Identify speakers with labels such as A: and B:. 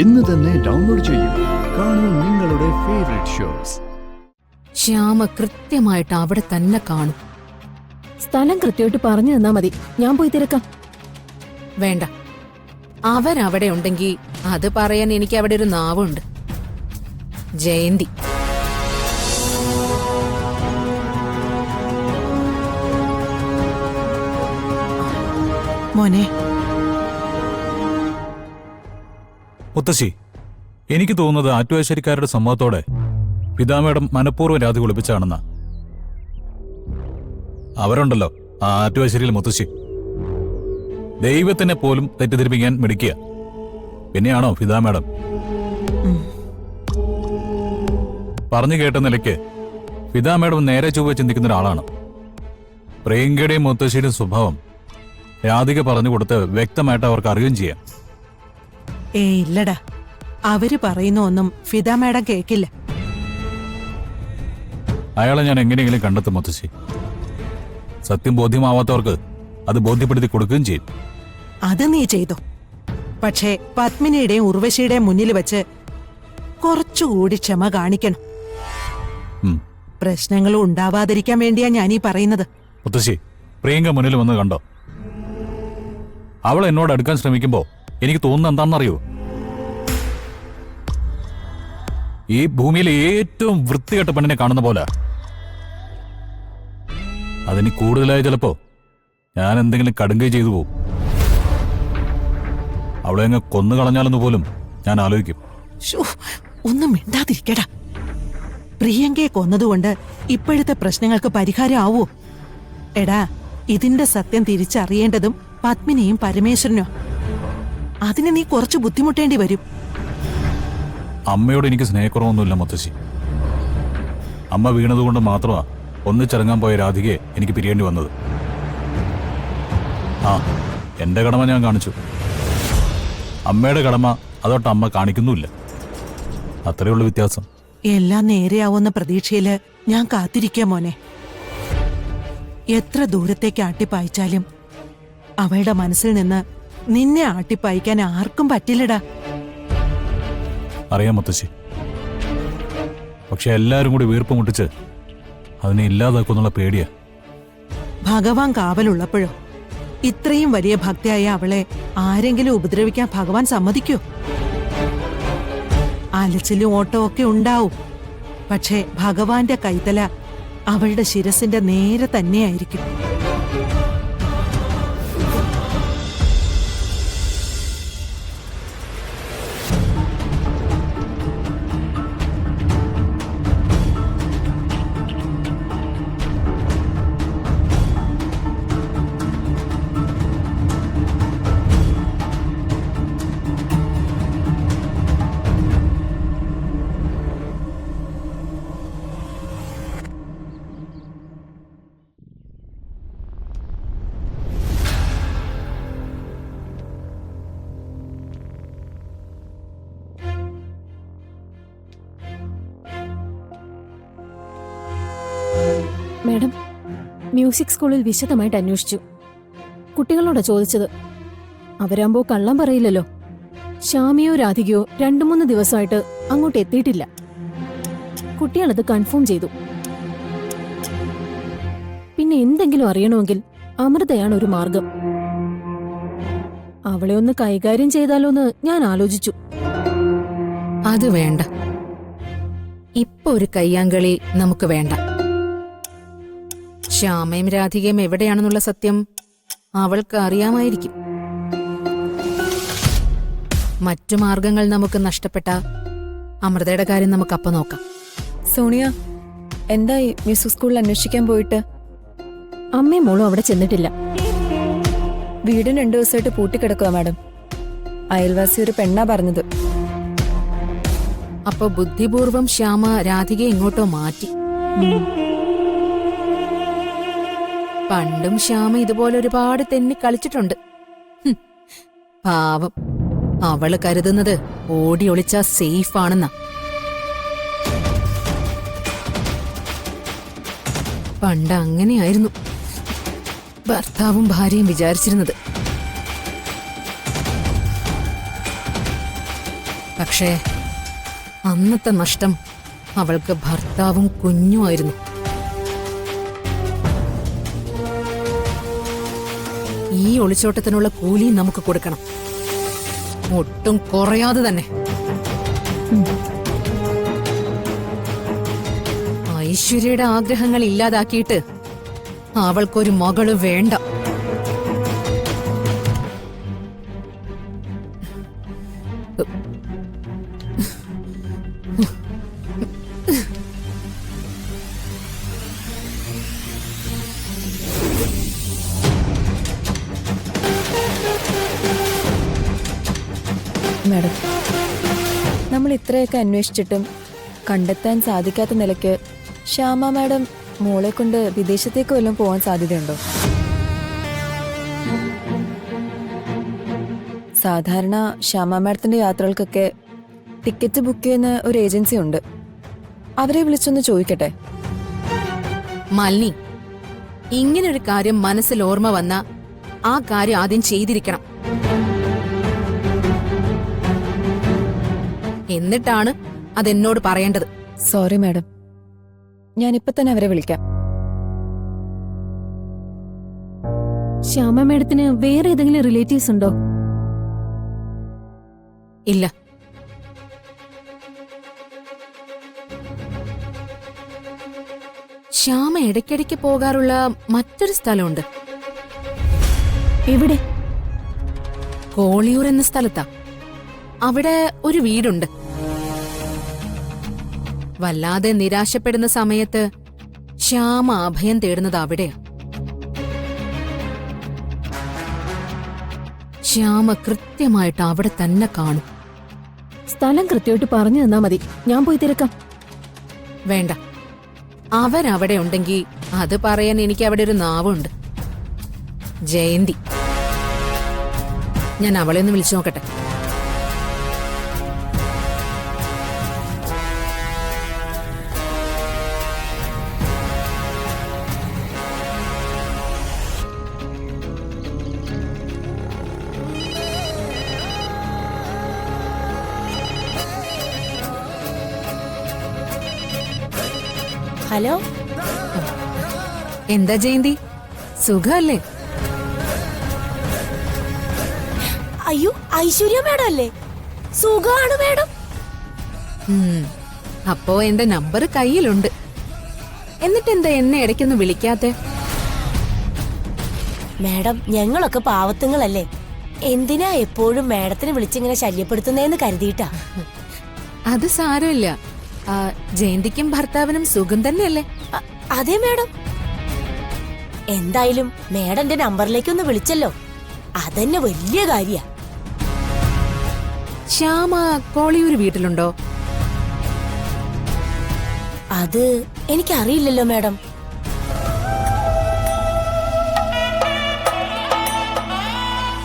A: ഇന്ന് തന്നെ ഡൗൺലോഡ് ചെയ്യൂ. കാണൂ നിങ്ങളുടെ ഫേവറേറ്റ് ഷോസ്.
B: ശ്യാമ കൃത്യമായിട്ട് അവിടെ തന്നെ കാണും.
C: സ്ഥലം കൃത്യമായിട്ട് പറഞ്ഞു തന്നാ മതി, ഞാൻ പോയി തിരക്കാം.
B: വേണ്ട, അവരവിടെ ഉണ്ടെങ്കിൽ അത് പറയാൻ എനിക്ക് അവിടെ ഒരു നാവുണ്ട്. ജയന്തി.
D: മോനെ,
E: മുത്തശ്ശി, എനിക്ക് തോന്നുന്നത് ആറ്റുവാശ്ശേരിക്കാരുടെ സമ്മതത്തോടെ പിതാമേടം മനഃപൂർവ്വം രാധി കുളിപ്പിച്ചാണെന്നാ. അവരുണ്ടല്ലോ ആ ആറ്റുവാശ്ശേരിയിൽ മുത്തശ്ശി, ദൈവത്തിനെ പോലും തെറ്റിദ്ധരിപ്പിക്കാൻ മിടിക്കുക. പിന്നെയാണോ പിതാമേടം? പറഞ്ഞു കേട്ട നിലയ്ക്ക് പിതാമേടം നേരെ ചൊവ്വ ചിന്തിക്കുന്ന ഒരാളാണ്. പ്രിയങ്കയുടെയും മുത്തശ്ശിയുടെയും സ്വഭാവം രാധിക പറഞ്ഞു കൊടുത്ത് വ്യക്തമായിട്ട് അവർക്ക് അറിയുകയും ചെയ്യാം.
D: ഇല്ലടാ, അവര് പറയുന്ന ഒന്നും ഫിദ മാഡം കേക്കില്ല.
E: അയാളെ ഞാൻ എങ്ങനെയെങ്കിലും കണ്ടെത്തും മുത്തശ്ശി. സത്യം ബോധ്യമാവാത്തവർക്ക് അത് ബോധ്യപ്പെടുത്തി കൊടുക്കുകയും ചെയ്യും.
D: അത് നീ ചെയ്തു. പക്ഷേ പത്മിനിയുടെയും ഉർവശിയുടെയും മുന്നിൽ വെച്ച് കുറച്ചുകൂടി ക്ഷമ കാണിക്കണം. പ്രശ്നങ്ങൾ ഉണ്ടാവാതിരിക്കാൻ വേണ്ടിയാ ഞാനീ പറയുന്നത്.
E: മുത്തശ്ശി, പ്രിയങ്ക മുന്നിൽ വന്ന് കണ്ടോ? അവൾ എന്നോട് അടുക്കാൻ ശ്രമിക്കുമ്പോ എനിക്ക് തോന്നുന്നത് എന്താണെന്നറിയോ? ഈ ഭൂമിയിലെ ഏറ്റവും വൃത്തികെട്ട പെണ്ണിനെ കാണുന്ന പോലെ. അതിന് കൂടുതലായി ചിലപ്പോ ഞാൻ എന്തെങ്കിലും കടുങ്കൈ ചെയ്തു പോകും. അവളെ അങ്ങ് കൊന്നു കളഞ്ഞാലെന്ന് പോലും ഞാൻ ആലോചിക്കും.
D: ഒന്നും മിണ്ടാതിരിക്കടാ. പ്രിയങ്കയെ കൊന്നതുകൊണ്ട് ഇപ്പോഴത്തെ പ്രശ്നങ്ങൾക്ക് പരിഹാരം ആവോ? എടാ, ഇതിന്റെ സത്യം തിരിച്ചറിയേണ്ടതും പത്മിനിയും പരമേശ്വരനോ. അതിന് നീ കുറച്ച് ബുദ്ധിമുട്ടേണ്ടി വരും.
E: അമ്മയോട് എനിക്ക് സ്നേഹക്കുറവൊന്നുമില്ല മുത്തശ്ശി. അമ്മ വീണതുകൊണ്ട് മാത്രമാ ഒന്നിച്ചിറങ്ങാൻ പോയ രാധികയെ എനിക്ക് പിരിയേണ്ടി വന്നത്. എന്റെ കടമ ഞാൻ കാണിച്ചു. അമ്മയുടെ കടമ അതോട്ട് അമ്മ കാണിക്കുന്നുമില്ല. അത്രയുള്ള വ്യത്യാസം.
D: എല്ലാം നേരെയാവുന്ന പ്രതീക്ഷയില് ഞാൻ കാത്തിരിക്കാം മോനെ. എത്ര ദൂരത്തേക്ക് ആട്ടിപ്പായിച്ചാലും അവളുടെ മനസ്സിൽ നിന്ന് നിന്നെ ആട്ടിപ്പായിക്കാൻ ആർക്കും പറ്റില്ലടാ.
E: അറിയാം മുത്തശ്ശി. പക്ഷെ എല്ലാരും കൂടി വീർപ്പ് മുട്ടിച്ച് അതിനെ ഇല്ലാതാക്കുന്നുള്ള പേടിയാ.
D: ഭഗവാൻ കാവലുള്ളപ്പോഴോ ഇത്രയും വലിയ ഭക്തിയായ അവളെ ആരെങ്കിലും ഉപദ്രവിക്കാൻ ഭഗവാൻ സമ്മതിക്കോ? അലച്ചിലും ഓട്ടവും ഒക്കെ ഉണ്ടാവും. പക്ഷേ ഭഗവാന്റെ കൈത്തല അവളുടെ ശിരസിന്റെ നേരെ തന്നെയായിരിക്കും.
C: മാഡം, മ്യൂസിക് സ്കൂളിൽ വിശദമായിട്ട് അന്വേഷിച്ചു. കുട്ടികളോടാ ചോദിച്ചത്. അവരാകുമ്പോ കള്ളം പറയില്ലല്ലോ. ശ്യാമിയോ രാധികയോ 2-3 ദിവസമായിട്ട് അങ്ങോട്ട് എത്തിയിട്ടില്ല. കുട്ടികളത് കൺഫേം ചെയ്തു. പിന്നെ എന്തെങ്കിലും അറിയണമെങ്കിൽ അമൃതയാണ് ഒരു മാർഗം. അവളെ ഒന്ന് കൈകാര്യം ചെയ്താലോന്ന് ഞാൻ ആലോചിച്ചു.
B: അത് വേണ്ട. ഇപ്പൊ ഒരു കയ്യാങ്കളി നമുക്ക് വേണ്ട. ശ്യാമയും രാധികയും എവിടെയാണെന്നുള്ള സത്യം അവൾക്ക് അറിയാമായിരിക്കും. മറ്റു മാർഗങ്ങൾ നമുക്ക് നഷ്ടപ്പെട്ട അമൃതയുടെ കാര്യം നമുക്കപ്പ നോക്കാം.
F: സോണിയ, എന്തായി മ്യൂസിക് സ്കൂളിൽ അന്വേഷിക്കാൻ പോയിട്ട്?
C: അമ്മയും മോളും അവിടെ ചെന്നിട്ടില്ല.
F: വീടും 2 ദിവസമായിട്ട് പൂട്ടിക്കിടക്കുക മാഡം. അയൽവാസി ഒരു പെണ്ണാ പറഞ്ഞത്.
B: അപ്പൊ ബുദ്ധിപൂർവം ശ്യാമ രാധികയെ ഇങ്ങോട്ടോ മാറ്റി. പണ്ടും ശ്യാമ ഇതുപോലെ ഒരുപാട് തെന്നി കളിച്ചിട്ടുണ്ട്. പാവം, അവള് കരുതുന്നത് ഓടി ഒളിച്ചാ സേഫ് ആണെന്നാ. പണ്ട് അങ്ങനെയായിരുന്നു ഭർത്താവും ഭാര്യയും വിചാരിച്ചിരുന്നത്. പക്ഷേ അന്നത്തെ നഷ്ടം അവൾക്ക് ഭർത്താവും കുഞ്ഞുമായിരുന്നു. ഈ ഒളിച്ചോട്ടത്തിനുള്ള കൂലി നമുക്ക് കൊടുക്കണം, ഒട്ടും കുറയാതെ തന്നെ. ഐശ്വര്യയുടെ ആഗ്രഹങ്ങൾ ഇല്ലാതാക്കിയിട്ട് അവൾക്കൊരു മകള് വേണ്ട.
F: മാഡം, നമ്മൾ ഇത്രയൊക്കെ അന്വേഷിച്ചിട്ടും കണ്ടെത്താൻ സാധിക്കാത്ത നിലയ്ക്ക് ശ്യാമ മാഡം മോളെ കൊണ്ട് വിദേശത്തേക്ക് വല്ലതും പോകാൻ സാധ്യതയുണ്ടോ? സാധാരണ ശ്യാമ മാഡത്തിന്റെ യാത്രകൾക്കൊക്കെ ടിക്കറ്റ് ബുക്ക് ചെയ്യുന്ന ഒരു ഏജൻസി ഉണ്ട്. അവരെ വിളിച്ചൊന്ന് ചോദിക്കട്ടെ.
B: മാലിനി, ഇങ്ങനൊരു കാര്യം മനസ്സിൽ ഓർമ്മ വന്ന ആ കാര്യം ആദ്യം ചെയ്തിരിക്കണം. എന്നിട്ടാണ് അതെന്നോട് പറയേണ്ടത്.
F: സോറി മാഡം, ഞാനിപ്പോ തന്നെ അവരെ വിളിക്കാം.
C: ശ്യാമ മേഡത്തിന് വേറെ ഏതെങ്കിലും റിലേറ്റീവ്സ് ഉണ്ടോ?
B: ഇല്ല. ശ്യാമ ഇടയ്ക്കിടയ്ക്ക് പോകാറുള്ള മറ്റൊരു സ്ഥലമുണ്ട്.
C: എവിടെ?
B: കോളിയൂർ എന്ന സ്ഥലത്താ. അവിടെ ഒരു വീടുണ്ട്. വല്ലാതെ നിരാശപ്പെടുന്ന സമയത്ത് ശ്യാമ അഭയം തേടുന്നത് അവിടെയാ. ശ്യാമ കൃത്യമായിട്ട് അവിടെ തന്നെ കാണും.
C: സ്ഥലം കൃത്യമായിട്ട് പറഞ്ഞു തന്നാ മതി, ഞാൻ പോയി തിരക്കാം.
B: വേണ്ട, അവരവിടെ ഉണ്ടെങ്കിൽ അത് പറയാൻ എനിക്ക് അവിടെ ഒരു നാവുണ്ട്. ജയന്തി. ഞാൻ അവളെ ഒന്ന് വിളിച്ചു നോക്കട്ടെ.
G: ഹലോ,
B: എന്താ ജയന്തി, സുഖല്ലേ?
G: അയ്യോ, ഐശ്വര്യ മേഡം അല്ലേ? സുഖാണ് മേഡം.
B: അപ്പോ എന്റെ നമ്പർ കയ്യിലുണ്ട്. എന്നിട്ടെന്താ എന്നെ ഇടയ്ക്കൊന്ന് വിളിക്കാത്തെ?
G: മേഡം, ഞങ്ങളൊക്കെ പാവത്തുങ്ങളല്ലേ, എന്തിനാ എപ്പോഴും മേഡത്തിനെ വിളിച്ചിങ്ങനെ ശല്യപ്പെടുത്തുന്നേന്ന് കരുതിയിട്ടാ.
B: അത് സാരമില്ല. ജയന്തിക്കും ഭർത്താവിനും സുഖം തന്നെയല്ലേ?
G: അതെ മേഡം. എന്തായാലും മേഡന്റെ നമ്പറിലേക്കൊന്ന് വിളിച്ചല്ലോ, അതന്നെ വലിയ കാര്യ.
B: ശ്യാമ കോളിയൂർ വീട്ടിലുണ്ടോ?
G: അത് എനിക്കറിയില്ലല്ലോ മേഡം.